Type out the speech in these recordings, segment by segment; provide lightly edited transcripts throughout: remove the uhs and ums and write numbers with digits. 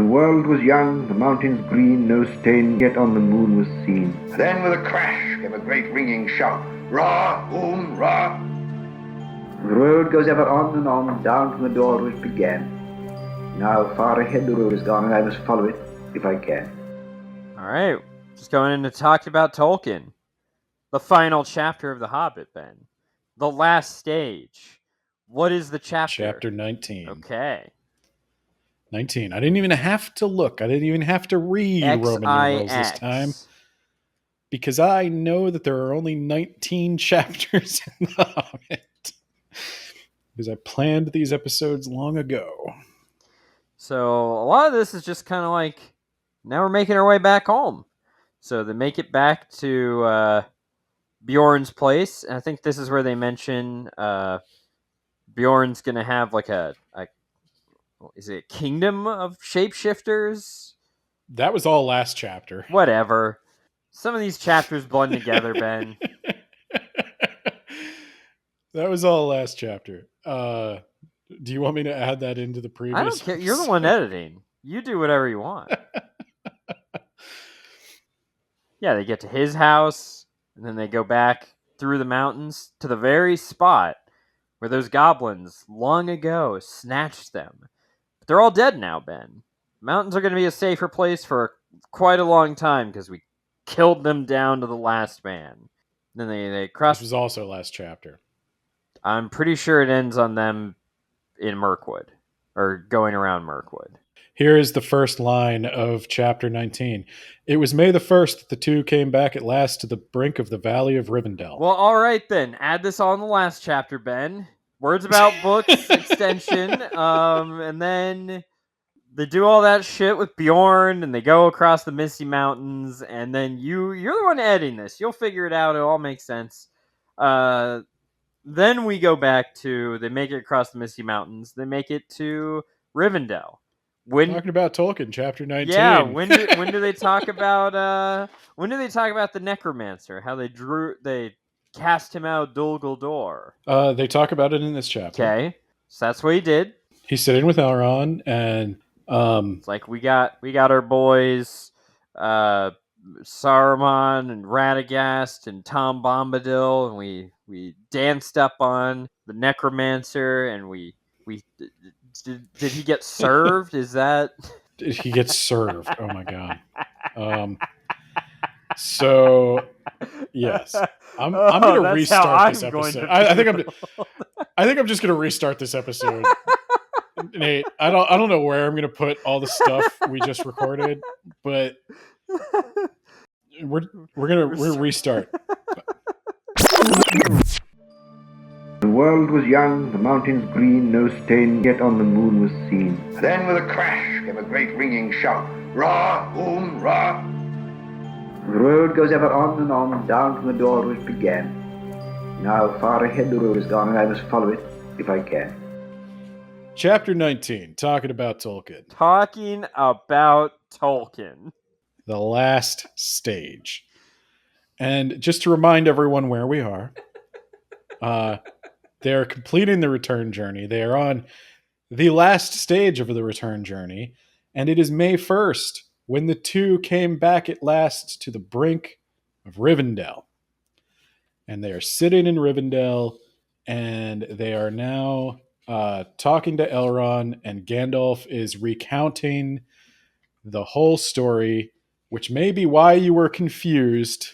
world was young, the mountains green, no stain yet on the moon was seen. Then with a crash came a great ringing shout, Ra, Ra. The road goes ever on and on, down from the door which began. Now far ahead the road is gone, and I must follow it, if I can. Alright, just going in to talk about Tolkien. The final chapter of The Hobbit, Ben. The last stage. What is the chapter? Chapter 19. Okay. 19. I didn't even have to look. I didn't even have to read Roman numerals this time. Because I know that there are only 19 chapters in The Hobbit. Because I planned these episodes long ago. So a lot of this is just kind of like, now we're making our way back home. So they make it back to Bjorn's place. And I think this is where they mention Bjorn's going to have like is it a kingdom of shapeshifters? That was all last chapter. Whatever. Some of these chapters blend together, Ben. That was all last chapter. Do you want me to add that into the previous? I don't care. You're the one editing. You do whatever you want. Yeah, they get to his house, and then they go back through the mountains to the very spot where those goblins long ago snatched them. But they're all dead now, Ben. Mountains are going to be a safer place for quite a long time because we killed them down to the last man. Then they cross. This was also last chapter. I'm pretty sure it ends on them in Mirkwood, or going around Mirkwood. Here is the first line of chapter 19. It was May the 1st that the two came back at last to the brink of the Valley of Rivendell. Well, all right then. Add this on the last chapter, Ben. Words about books extension. And then they do all that shit with Bjorn, and they go across the Misty Mountains, and then you're the one editing this. You'll figure it out. It all makes sense. Then we go back to, they make it across the Misty Mountains. They make it to Rivendell. Talking about Tolkien, chapter 19. Yeah, when do they talk about the necromancer? How they cast him out Dol Guldur. They talk about it in this chapter. Okay, so that's what he did. He's sitting with Elrond, and it's like we got our boys, Saruman and Radagast and Tom Bombadil, and we danced up on the necromancer, and we did he get served? Is that he gets served? Oh my god. So yes, I'm going to restart this episode. I think I'm just going to restart this episode. Nate, I don't know where I'm going to put all the stuff we just recorded, but we're restart. The world was young, the mountains green, no stain yet on the moon was seen. Then with a crash came a great ringing shout, Ra, Ra. The road goes ever on and on, down from the door which began. Now far ahead the road is gone, and I must follow it, if I can. Chapter 19, talking about Tolkien. Talking about Tolkien. The last stage. And just to remind everyone where we are, they're completing the return journey. They are on the last stage of the return journey, and it is May 1st when the two came back at last to the brink of Rivendell. And they are sitting in Rivendell, and they are now talking to Elrond, and Gandalf is recounting the whole story, which may be why you were confused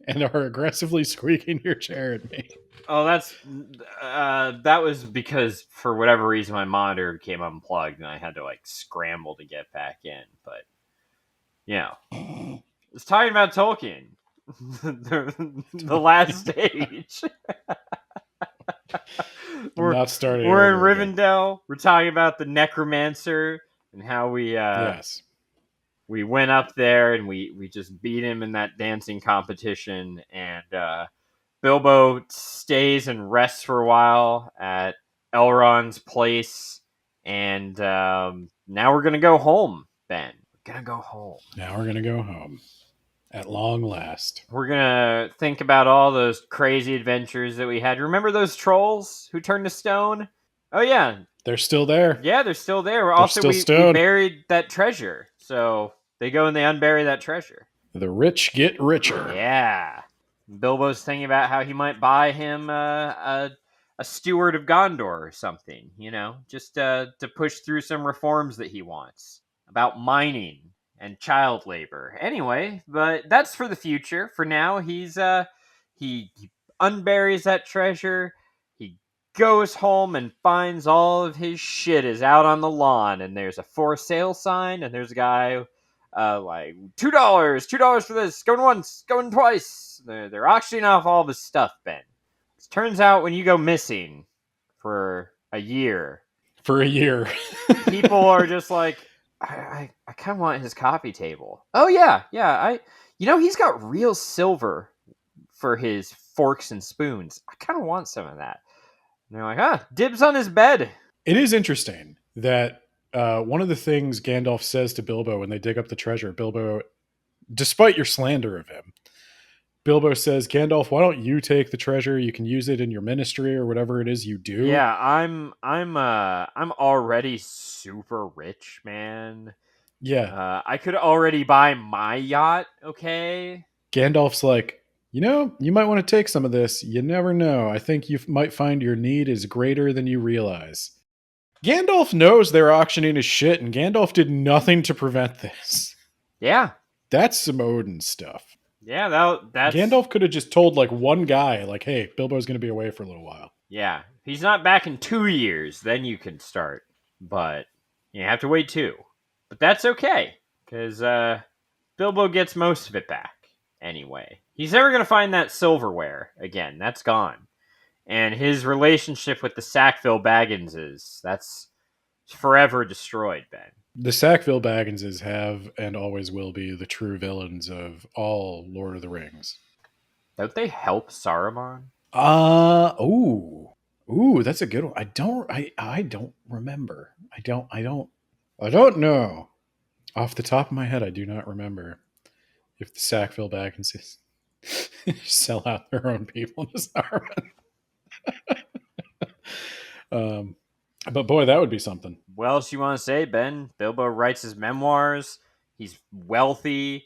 and are aggressively squeaking your chair at me. Oh, that was because for whatever reason my monitor became unplugged and I had to scramble to get back in. But yeah, it's talking about Tolkien, the last stage. We're in Rivendell. We're talking about the necromancer and how we we went up there and we just beat him in that dancing competition, and Bilbo stays and rests for a while at Elrond's place, and now we're gonna go home, Ben. We're gonna go home. Now we're gonna go home. At long last. We're gonna think about all those crazy adventures that we had. Remember those trolls who turned to stone? Oh yeah. They're still there. Yeah, they're still there. They're Also, still we stoned. buried that treasure. So they go and they unbury that treasure. The rich get richer. Yeah. Bilbo's thinking about how he might buy him a steward of Gondor or something, just to push through some reforms that he wants about mining and child labor. Anyway, but that's for the future. For now, he unburies that treasure. He goes home and finds all of his shit is out on the lawn, and there's a for sale sign, and there's a guy like $2 for this, going once, going twice. They're auctioning off all this stuff, Ben. It turns out when you go missing for a year, people are just like, I kind of want his coffee table. Oh yeah, he's got real silver for his forks and spoons. I kind of want some of that. And they're like, dibs on his bed. It is interesting that one of the things Gandalf says to Bilbo when they dig up the treasure, Bilbo, despite your slander of him, Bilbo says, Gandalf, why don't you take the treasure? You can use it in your ministry or whatever it is you do. Yeah, I'm already super rich, man. Yeah. I could already buy my yacht, okay? Gandalf's like, you might want to take some of this. You never know. I think you might find your need is greater than you realize. Gandalf knows they're auctioning his shit, and Gandalf did nothing to prevent this. Yeah. That's some Odin stuff. Yeah, that's... Gandalf could have just told, one guy, hey, Bilbo's going to be away for a little while. Yeah. If he's not back in 2 years, then you can start. But you have to wait 2. But that's okay, because Bilbo gets most of it back anyway. He's never going to find that silverware again. That's gone. And his relationship with the Sackville-Bagginses, that's forever destroyed, Ben. The Sackville-Bagginses have and always will be the true villains of all Lord of the Rings. Don't they help Saruman? Ooh, that's a good one. I don't remember. I don't know. Off the top of my head, I do not remember if the Sackville-Bagginses sell out their own people to Saruman. But boy, that would be something. What else you want to say, Ben? Bilbo writes his memoirs. He's wealthy.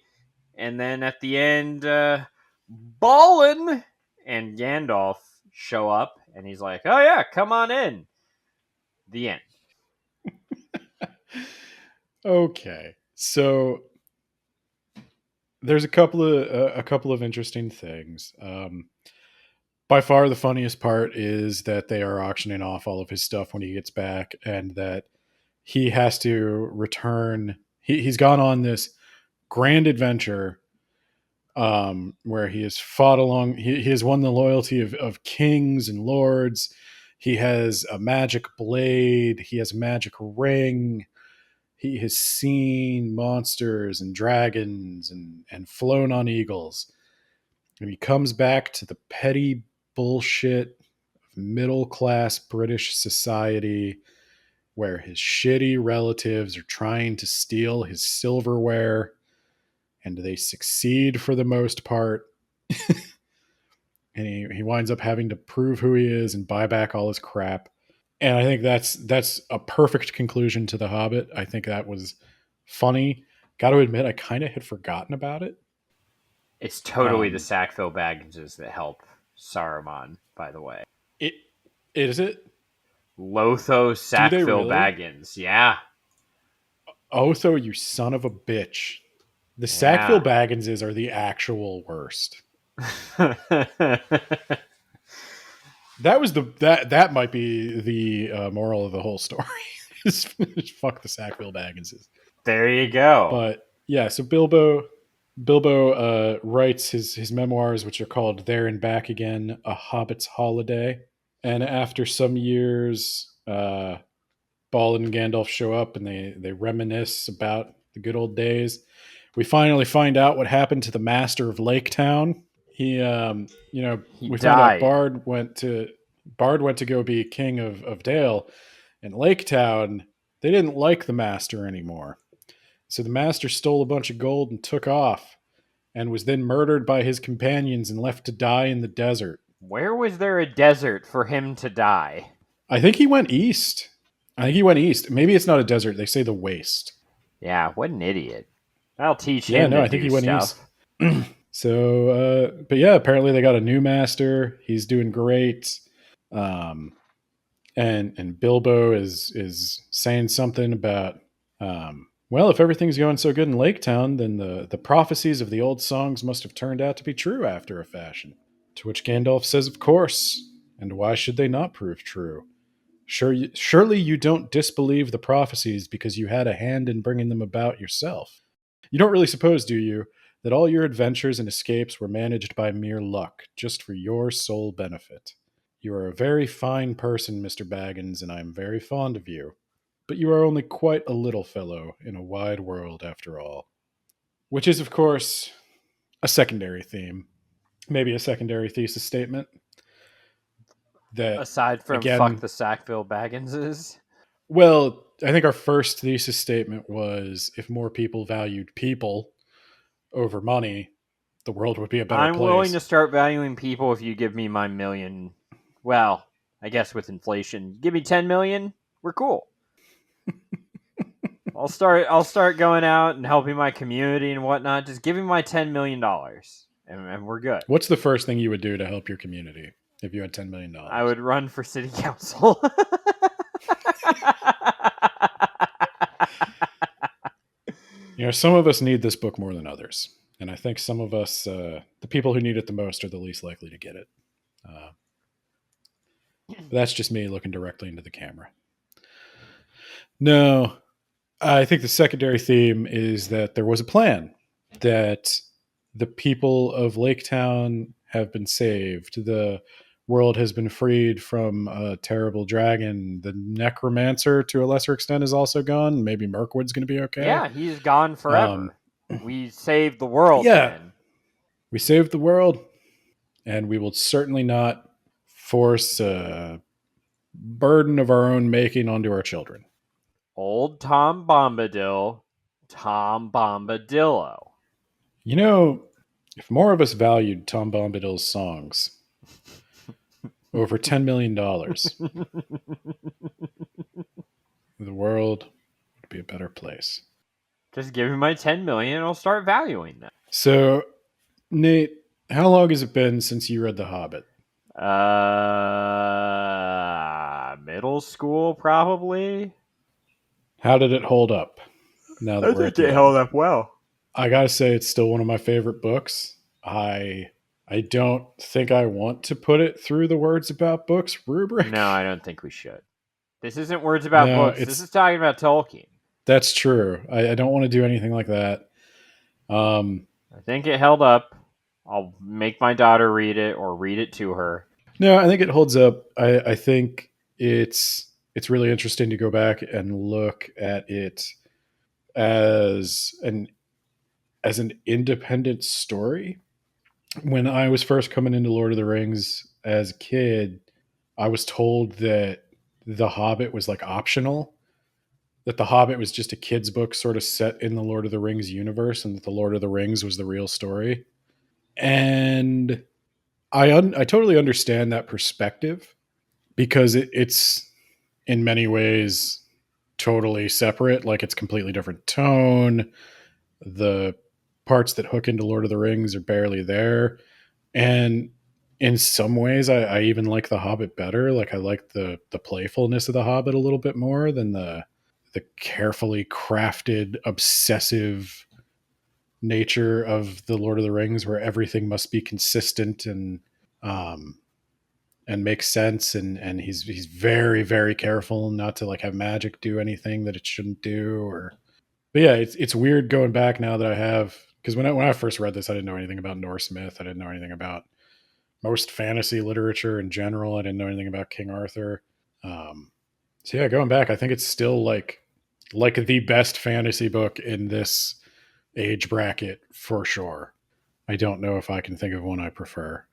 And then at the end, Balin and Gandalf show up. And he's like, oh yeah, come on in. The end. Okay. So there's a couple of interesting things. By far the funniest part is that they are auctioning off all of his stuff when he gets back, and that he has to return. He's gone on this grand adventure where he has fought along. He has won the loyalty of kings and lords. He has a magic blade. He has a magic ring. He has seen monsters and dragons and flown on eagles. And he comes back to the petty bullshit of middle-class British society where his shitty relatives are trying to steal his silverware, and they succeed for the most part. And he winds up having to prove who he is and buy back all his crap. And I think that's a perfect conclusion to The Hobbit. I think that was funny. Got to admit, I kind of had forgotten about it. It's totally the Sackville-Bagginses that help Saruman, by the way. Is it? Lotho Sackville-Baggins, really? Yeah. Otho, you son of a bitch. The Sackville-Bagginses are the actual worst. That might be the moral of the whole story. Fuck the Sackville-Bagginses. There you go. But yeah, so Bilbo writes his memoirs, which are called There and Back Again, A Hobbit's Holiday. And after some years, Balin and Gandalf show up and they reminisce about the good old days. We finally find out what happened to the Master of Lake Town. He found out Bard went to go be king of Dale. In Lake Town, they didn't like the Master anymore. So the Master stole a bunch of gold and took off, and was then murdered by his companions and left to die in the desert. Where was there a desert for him to die? I think he went east. I think he went east. Maybe it's not a desert. They say the waste. Yeah, what an idiot. I'll teach Yeah, him no, to I think do he went stuff. east. So, but yeah, apparently they got a new master. He's doing great. And Bilbo is saying something about, well, if everything's going so good in Lake Town, then the prophecies of the old songs must have turned out to be true after a fashion. To which Gandalf says, of course. And why should they not prove true? Surely you don't disbelieve the prophecies because you had a hand in bringing them about yourself. You don't really suppose, do you, that all your adventures and escapes were managed by mere luck, just for your sole benefit? You are a very fine person, Mr. Baggins, and I am very fond of you. But you are only quite a little fellow in a wide world, after all. Which is, of course, a secondary theme. Maybe a secondary thesis statement. That, Aside from fuck again, the Sackville-Bagginses. well, I think our first thesis statement was if more people valued people over money, the world would be a better I'm place. willing to start valuing people if you give me my million. Well, I guess with inflation, give me 10 million. We're cool. I'll start going out and helping my community and whatnot. Just give me my $10 million and we're good. What's the first thing you would do to help your community if you had $10 million? I would run for city council. You know, some of us need this book more than others. And I think some of us, the people who need it the most, are the least likely to get it. That's just me looking directly into the camera. No, I think the secondary theme is that there was a plan, that the people of Lake Town have been saved. The world has been freed from a terrible dragon. The necromancer, to a lesser extent, is also gone. Maybe Mirkwood's going to be okay. Yeah, he's gone forever. We saved the world, man. We saved the world, and we will certainly not force a burden of our own making onto our children. Old Tom Bombadil, Tom Bombadillo. You know, if more of us valued Tom Bombadil's songs over $10 million, the world would be a better place. Just give me my 10 million and I'll start valuing them. So, Nate, how long has it been since you read The Hobbit? Middle school, probably. How did it hold up? Now that I think it held up well. I gotta say, it's still one of my favorite books. I don't think I want to put it through the words about books rubric. No, I don't think we should. This isn't words about books. This is talking about Tolkien. That's true. I don't want to do anything like that. I think it held up. I'll make my daughter read it or read it to her. No, I think it holds up. I think it's really interesting to go back and look at it as an independent story. When I was first coming into Lord of the Rings as a kid, I was told that The Hobbit was like optional, that The Hobbit was just a kid's book sort of set in the Lord of the Rings universe, and that the Lord of the Rings was the real story. And I totally understand that perspective, because it's in many ways totally separate. Like, it's completely different tone. The parts that hook into Lord of the Rings are barely there. And in some ways, I even like The Hobbit better. Like, I like the playfulness of The Hobbit a little bit more than the carefully crafted, obsessive nature of the Lord of the Rings, where everything must be consistent and make sense. And he's very, very careful not to like have magic do anything that it shouldn't do. But yeah, it's weird going back now that I have, because when I first read this, I didn't know anything about Norse myth. I didn't know anything about most fantasy literature in general. I didn't know anything about King Arthur. So yeah, going back, I think it's still like the best fantasy book in this age bracket for sure. I don't know if I can think of one I prefer.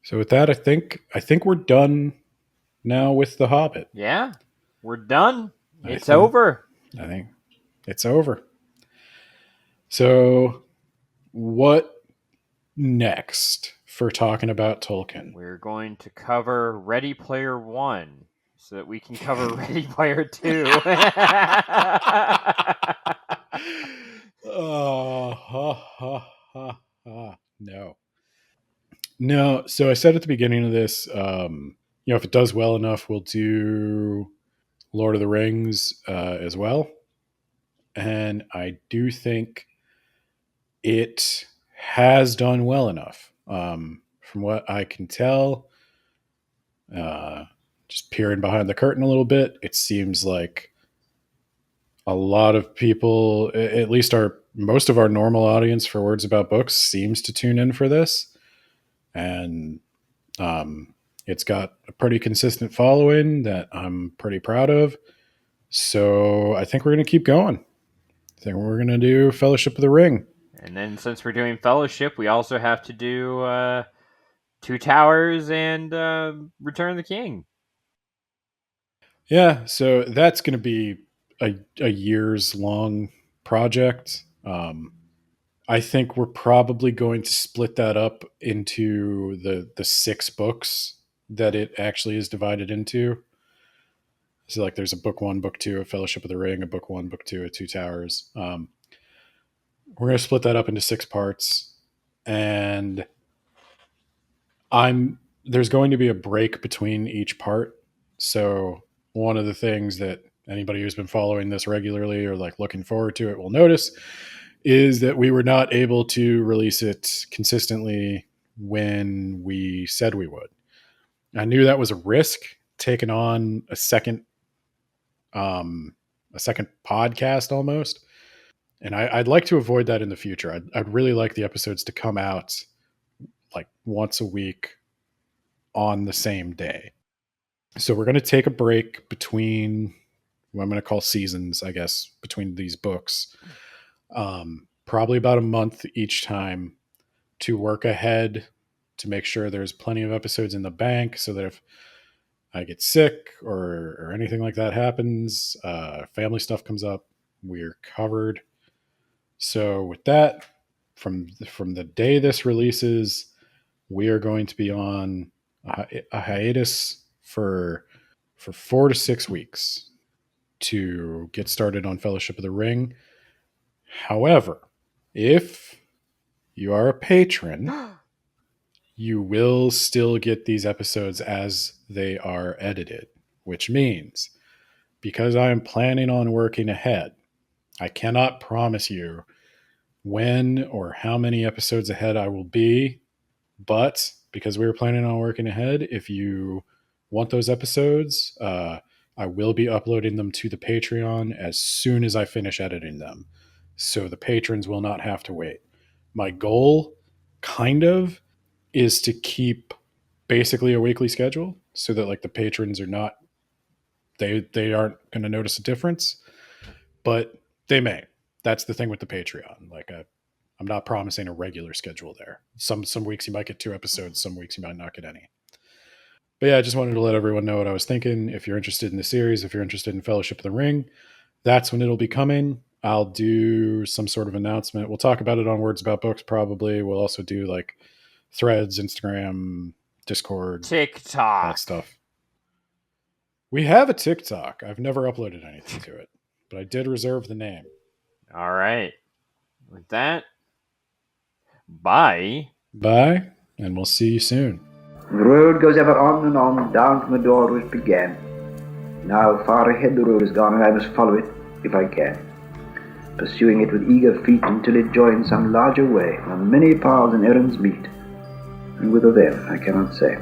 So with that, I think we're done now with The Hobbit. Yeah, we're done. It's over. I think it's over. So what next for talking about Tolkien? We're going to cover Ready Player One, so that we can cover Ready Player 2. No. No, so I said at the beginning of this, if it does well enough, we'll do Lord of the Rings as well. And I do think it has done well enough. From what I can tell, just peering behind the curtain a little bit, it seems like a lot of people, at least most of our normal audience for Words About Books, seems to tune in for this. And it's got a pretty consistent following that I'm pretty proud of. So I think we're going to keep going. I think we're going to do Fellowship of the Ring. And then since we're doing Fellowship, we also have to do Two Towers and Return of the King. Yeah, so that's going to be a years long project. I think we're probably going to split that up into the 6 books that it actually is divided into. So like there's a book 1, book 2 of Fellowship of the Ring, a book 1, book 2 of Two Towers. We're going to split that up into 6 parts, and there's going to be a break between each part. So one of the things that anybody who's been following this regularly or like looking forward to it will notice is that we were not able to release it consistently when we said we would. I knew that was a risk, taking on a second podcast almost. And I'd like to avoid that in the future. I'd really like the episodes to come out like once a week on the same day. So we're going to take a break between what I'm going to call seasons, I guess, between these books. Probably about a month each time to work ahead to make sure there's plenty of episodes in the bank so that if I get sick or anything like that happens, family stuff comes up, we're covered. So with that, from the day this releases, we are going to be on a hiatus for 4 to 6 weeks to get started on Fellowship of the Ring. However, if you are a patron, you will still get these episodes as they are edited, which means because I am planning on working ahead, I cannot promise you when or how many episodes ahead I will be, but because we were planning on working ahead, if you want those episodes, I will be uploading them to the Patreon as soon as I finish editing them. So the patrons will not have to wait. My goal, kind of, is to keep basically a weekly schedule so that like the patrons are not, they aren't going to notice a difference, but they may. That's the thing with the Patreon. Like I'm not promising a regular schedule there. Some weeks you might get 2 episodes, some weeks you might not get any. But yeah, I just wanted to let everyone know what I was thinking. If you're interested in the series, if you're interested in Fellowship of the Ring, that's when it'll be coming. I'll do some sort of announcement. We'll talk about it on Words About Books probably. We'll also do like Threads, Instagram, Discord, TikTok, that stuff. We have a TikTok. I've never uploaded anything to it, but I did reserve the name. All right. With that, bye. Bye, and we'll see you soon. The road goes ever on and on, down from the door which began. Now far ahead the road is gone, and I must follow it, if I can, pursuing it with eager feet until it joins some larger way, where many paths and errands meet, and whither then I cannot say.